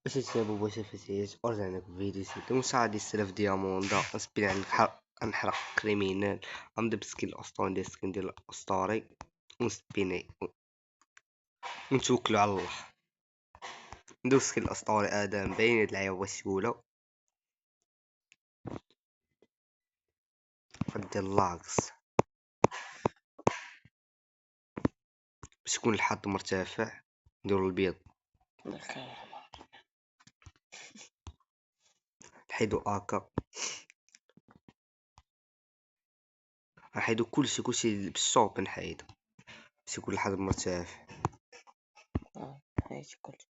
باش يسابو باش الفتيات ورجعنا فيديو سيتو مساعد 1000 دياموندا نسبي على نحرق كريمينال غنبدا بسكين الاسطوري ندير سكين ديال الاسطوري ونسبيني ونتوكلوا على الله. ندوز سكين الاسطوري ادم باين هاد اللعيبه سهوله غدير لاكس باش يكون الحظ مرتفع. نديرو البيض نحيدو اكا نحيدو كلشي بالصوب نحيدو باش يكون الحظ مرتفع. حياتي كلشي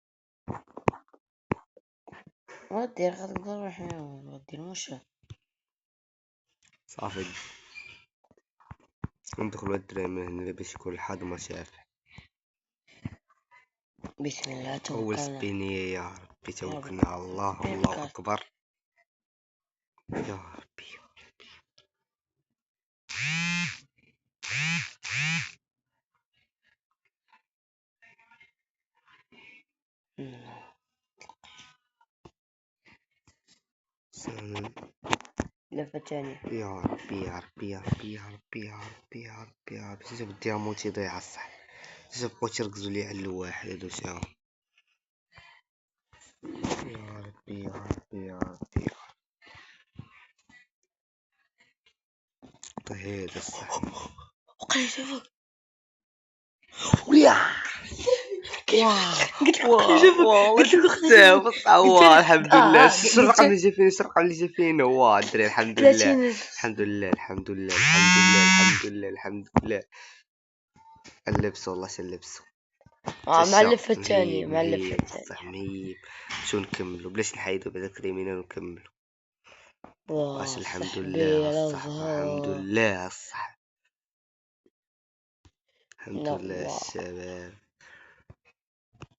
ودير غتقدر ودير مشى صافي ندخلو الدراري من هنا باش يكون الحظ مرتفع. بسم الله أول توكلنا سبينية يا ربي توكلنا على الله. الله أكبر يا ربي. لفة تانية يا ربي يا ربي يا ربي يا ربي يا ربي يا ربي يا ربي شوف الديامون تيضيع الصح. شوف بغيت يركزوا لي على الواحد هادو شاو. يا ربي يا ربي يا ربي هذا الصح. وقال شوفك ويا والله شفتها بصح الحمد لله. شرق اللي جا فينا شرق اللي جا فينا هو الدراري. الحمد لله الحمد لله الحمد لله الحمد لله الحمد لله الحمد لله. اللبس والله اللبس مع اللفة الثانية مع اللفة الثانية صح مهيب. شو نكملوا بلاش نحيدو بعدا كريمينال ونكملوا. واش الحمد لله الصح الحمد لله الصح الحمد لله الشباب.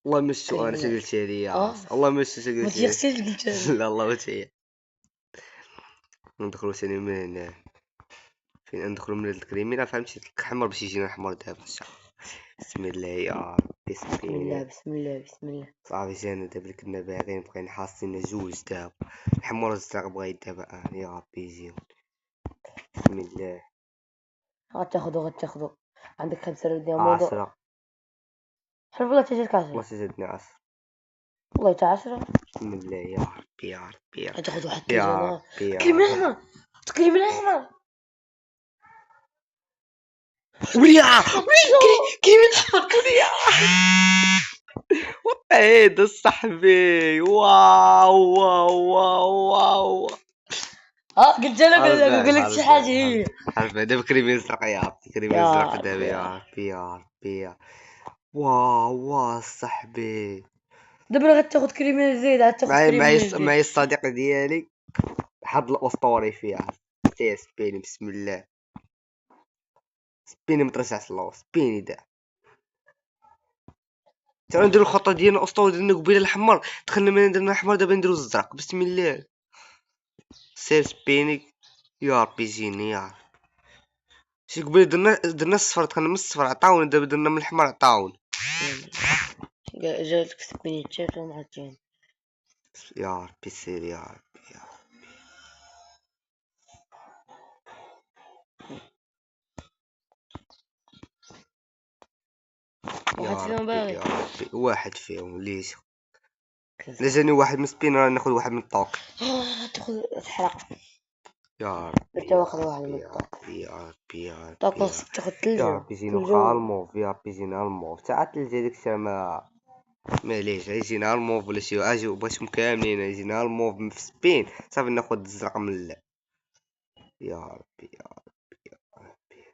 الله مشو انا قلت لي الله مشو قلت لي لا الله وتعي. ندخلوا ثاني من هنا فين ندخلوا من الكريمينال فهمتي الحمر باش يجينا الحمر دابا. بسم الله يا ربي بسم الله بسم الله بسم الله. صافي جانا دابا اللي كنا باغيين بقينا حاصين جوج دابا الحمر الزرق بغا دابا يا ربي يجيو. بسم الله غتاخدو عندك 5 ديامون 10 حلف والله تجيك 10 والله تزيدني 10 والله تا 10. بسم الله يا ربي يا ربي يا غتاخد واحد يا التلفزيون ربي كلمة احمر تكلم الاحمر وليا كلمة احمر وليا هيدا الصحبي. واو واو واو واو قلت لك شي حاجة هي عارفة دابا كريمين زرق يا ربي كريمين زرق دابا يا ربي يا ربي. واو صاحبي دابا غتاخد كريمين زيد غتاخد كريمين معايا الصديق ديالي حظ الاسطوري فيها سي سبيني. بسم الله سبيني مترشع الله سبيني دا ترى نديرو الخطه ديالنا اسطوري درنا قبيله الحمر دخلنا من درنا الاحمر دابا نديرو الزرق. بسم الله سير سبيني يا ربي جيني يا ربي. شي قبيله درنا الصفر دخلنا من الصفر عطاونا دابا درنا من الحمر عطاونا. جاتك سبيني تشافى مع الجين يا ربي سير يا ربي يا واحد فيهم باغي يا ربي واحد فيهم ليش لا جاني واحد من سبين راه ناخذ واحد من الطوق. تاخذ تحرق يا ربي تاخذ واحد من الطوق يا ربي يا ربي تاخذ ثلجة يا ربي جينا خا الموف يا ربي جينا الموف تاع الثلجة ديك الشيء ما معليش يجينا الموف ولا شي اجي بغيتهم كاملين يجينا الموف في سبين صافي ناخذ الزرق من لا. يا ربي يا ربي يا ربي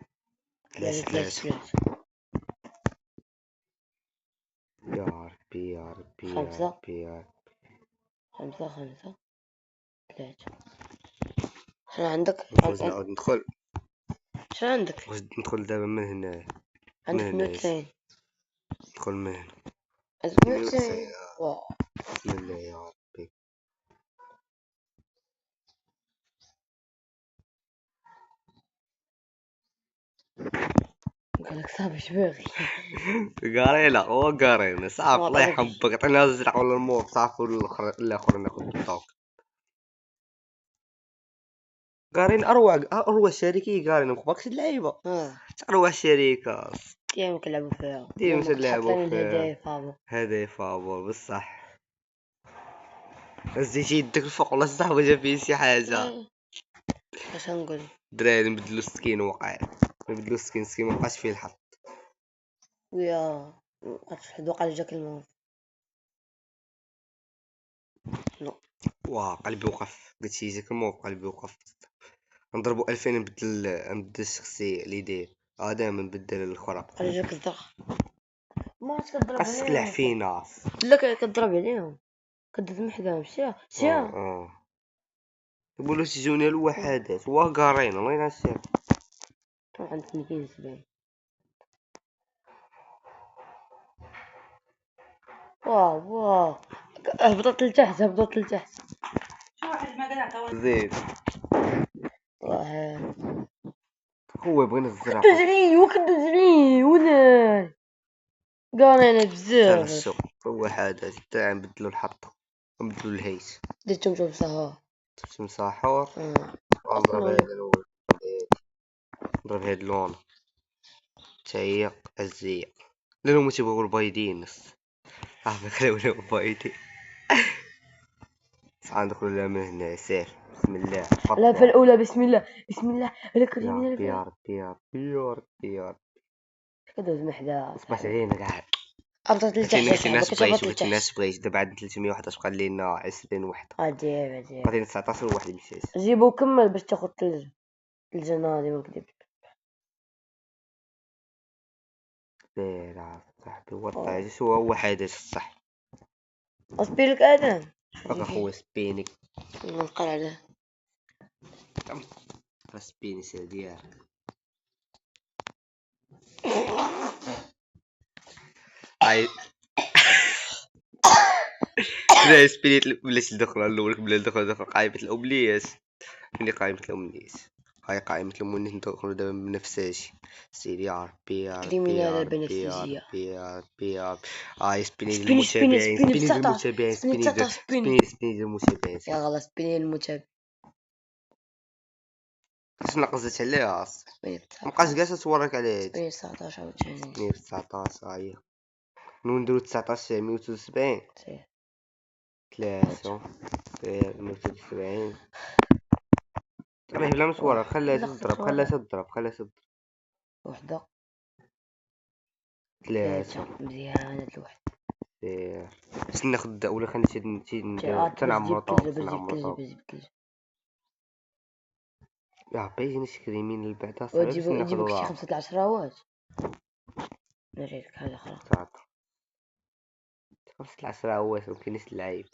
علاش يا ربي يا ربي يا ربي يا ربي 5 3 شنو عندك؟ نعاود ندخل شنو عندك؟ واش ندخل دابا من هنا عندك 290 ندخل من هنا عندك 290 بسم الله يا ربي هذاك صافي شباغي. قارينا هو قارينا صافي ما الله طلقش. يحبك عطينا الزرع ولا الموف صافي الاخر ناخذ الطوق. قارين اروع شركه قارين مخباكش اللعيبه اروع شركه ديما كنلعبو فيها ديما تلعبوا لنا في الهدايا فابو. هذا فابور بصح. هزيتي يدك الفوق والله صاحبي جا فيه شي حاجه. اش نقول دراري نبدلو السكين وقع نبدلو السكين مبقاش فيه الحظ. ويا دوق على جاك الموت. واه قلبي وقف قلت شي جاك الموت قلبي وقف. نضربو 2000 نبدل الشخصية اللي داير دايما نبدل الاخرى. على جاك الزرق ما عادش كضرب قاس تكلع عليهم. فينا. لا كضرب عليهم كدز محداهم شا يقولوا تجوني الوحدات واه قارين الله ينسى. طبعا 270. واو هبطت لتحت شو واحد ما قلعت زيد واحد هو بغينا الزرع تجري ولا قارينا سال بزاف. السوق هو حاجة تاع نبدلو الحطة نبدلو الهيس درتهم صها مساحور. نضرب هذا الأول نضرب هاد اللون تايق الزيق لانه ما تيبغوا البايدين نص خليونا بايدين. صح ندخلوا لها من هنا سير بسم الله. لا في الاولى بسم الله هذاك يا اليمين ربي يا ربي يا ربي يا ربي يا ربي كدوز محدا اصبحت علينا قاعد. هبطت لتحت الناس بغيت لتحت الناس بغيت دابا عندنا 311 بقى لينا 20 وحده عجيب باقي 19 واحد مشات. جيبو كمل باش تاخذ الجنادي ما نكذب. لا صاحبي والله شو هو حادث الصح اصبر لك ادم بقى خويا سبيني نقل عليه سبيني سير ديالك. هاي لا سبيني بلاش الدخله الاول بلا دخل قائمه الامنيات. مني قائمه الامنيات هاي قائمه الامنيات ندخلوا دابا بنفساجي سيدي يا ربي يا ربي كريمينال يا البنفسجية. ربي يا ربي يا ربي هاي سبيني سبيني المتابعين سبيني 19 المتابعين سبيني سبيني 19 سبيني المتابعين يا غلا سبيني المتابع اش نقصت عليها سبيني 19 مابقاش كاع تورك على هادي سبيني 19 عاوتاني سبيني 19 هاهي نديرو 19 173 3 173 راه بلا ما تورك خليها تضرب وحدة 3 مزيانة الوحدة. باش ناخد ولا خلينا ندير تنعمرو طوق يا بيجي نشكري من البعدا صافي باش وجيبوك شي ناخدو 5 العشراوات نوريك حاجة أخرى. 5 العشرة هواش مكاينش اللعيب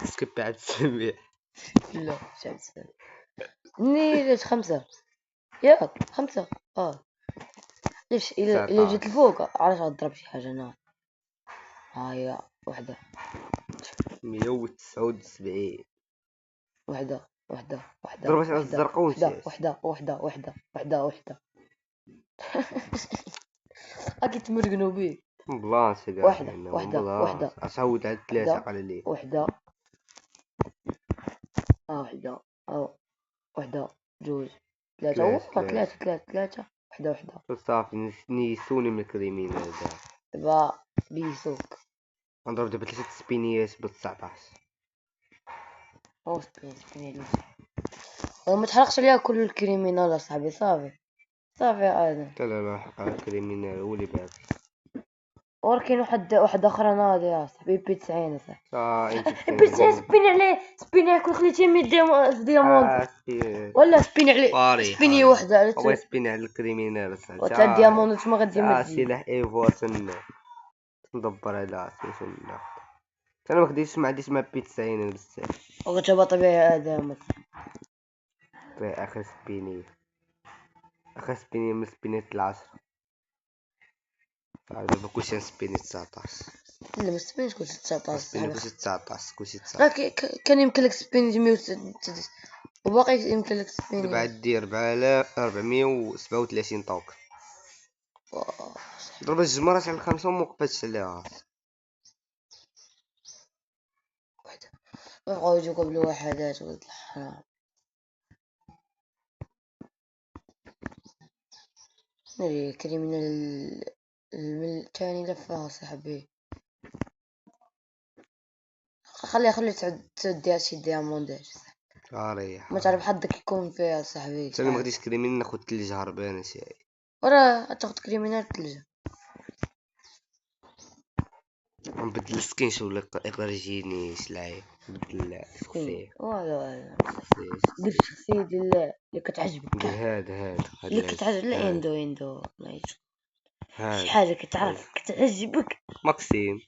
سكيبي عاد تسميه لا شعب السلام ليش 5 ياك 5 ليش إلا جيت لفوق علاش غضرب شي حاجة هنا. هاهي وحدة 179 وحدة ضربت على الزرقاء ونسيت وحدة أكيد تمرقنو بيه. بلاصة كاع وحدة أسعود على 3 قال لي وحدة وحدة جوج 3 وحدة صافي نيسوني من الكريمين هذا دابا بيسوك نضرب دابا 3 سبينيات ب 19 سبيني وما تحرقش عليها كل الكريمينال اصاحبي صافي عادي. لا حق على الكريمين هو اللي باقي وركين واحد اخرى ناضي يا صاحبي بي 90 انت بي 90 سبيني عليه كل خليتيه 100 ديامونت ولا سبيني عليه سبيني وحده هو سبيني على الكريمينال تاع ديامونت ما غادي ما سلاح ايفورس ندبر على سميتو انا ما خديتش ما عنديش ما بي 90 بزاف وغتبقى طبيعي ادم اخر سبيني من سبينيت العشرة دابا كلشي سبيني 19 لا ما سبينيش كلشي 19 سبيني كلشي 19 كان يمكن لك سبيني وباقي يمكن لك دابا سبينيات. عندي 4437 طوق. ضرب الجمرات على 5 وموقفتش عليها. بقاو يجو قبل وحدات ولد الحرام. ناري كريمينال الثاني لفها صاحبي. خلي تعديها شي دياموندات. ريح ما تعرف حدك يكون فيها صاحبي. انا ما غاديش كريمين ناخذ ثلج هربانه شي. وراه تاخد كريمينال تلجة. نبدل السكين ولا يقدر يجيني شلاعي نبدل شخصيه. ولا دير الشخصية اللي كتعجبك. هذا اللي كتعجب. لا اندو شي هذا حاجة كتعجبك. ماكسيم.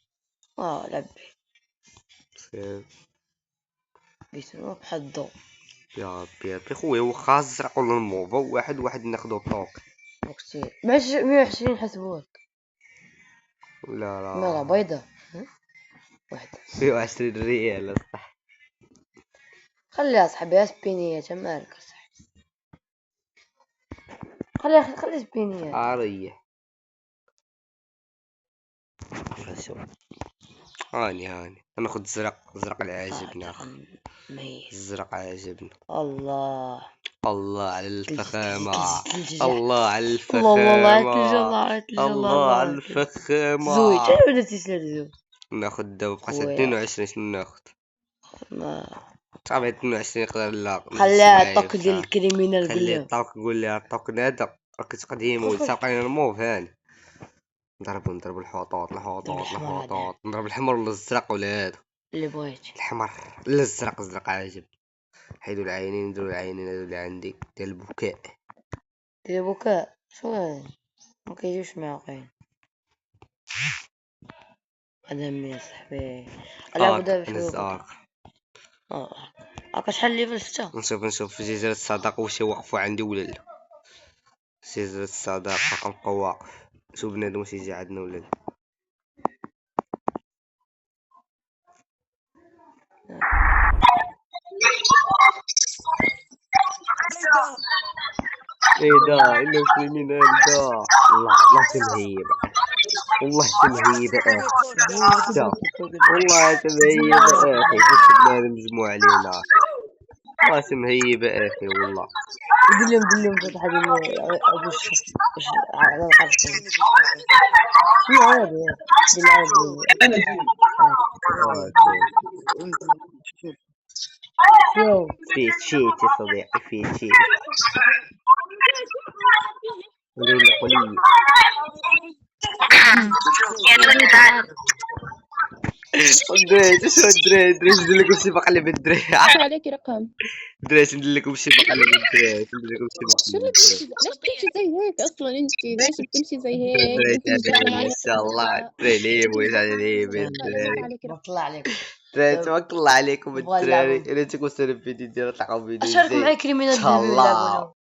لعبي سير بيسموه بحال الضو. يا ربي خويا واخا الزرق ولا الموفا واحد ناخدو طوق. كتير 120 حسبوك. لا بيضة. واحد 120 ريال صح. خليها صاحبي سبينية مالك صاحبي. خلي سبينية. ريح شوف هاني ناخد زرق اللي عاجبنا. الزرق عاجبنا. الله على الفخامة. الله على الفخامة. الله على الفخامة. زوج ولا تيسلر ناخد دابا بقات 22. شنو ناخد؟ صافي 22 يقدر لا خليها الطوق ديال الكريمينال. خلي الطوق قول لي الطوق هذا راك تقديم وساقين الموف هاني. نضرب الحوطات نضرب الحمر ولا الزرق ولا هذا اللي بغيت. الحمر لا الزرق عاجب. حيدو العينين نديرو العينين هذو اللي عندي ديال البكاء. شو هذا ما كيجيوش معاقين. هذا مي صاحبي العب دابا شويه. شحال ليفل 6. نشوف في جزيرة الصداقة واش يوقفوا عندي ولا لا. جزيرة الصداقة كنبقاو واقف. شوف بنادم واش يجي عندنا ولا لا. ايه الا كريمينال الله تمهيب. والله تمهيب اخي. والله تمهيب اخي. شوف بنادم مجموع علينا. والله تمهيب اخي والله. دلهم فتح على القرص. شنو هذا في تشيت يا صديقي في تشيت. ندير قليل دريت شو دريت ندير لكم شي مقلب الدري. عليك رقم دريت ندير لكم شي مقلب الدري. ليش بتمشي زي هيك اصلا انت ليش بتمشي زي هيك ان شاء الله دري لي بويس على طلع عليك دريت توكل الله عليكم الدراري. الا تكون سالب فيديو ديال طلعوا فيديو اشارك معي كريمينال ان شاء الله.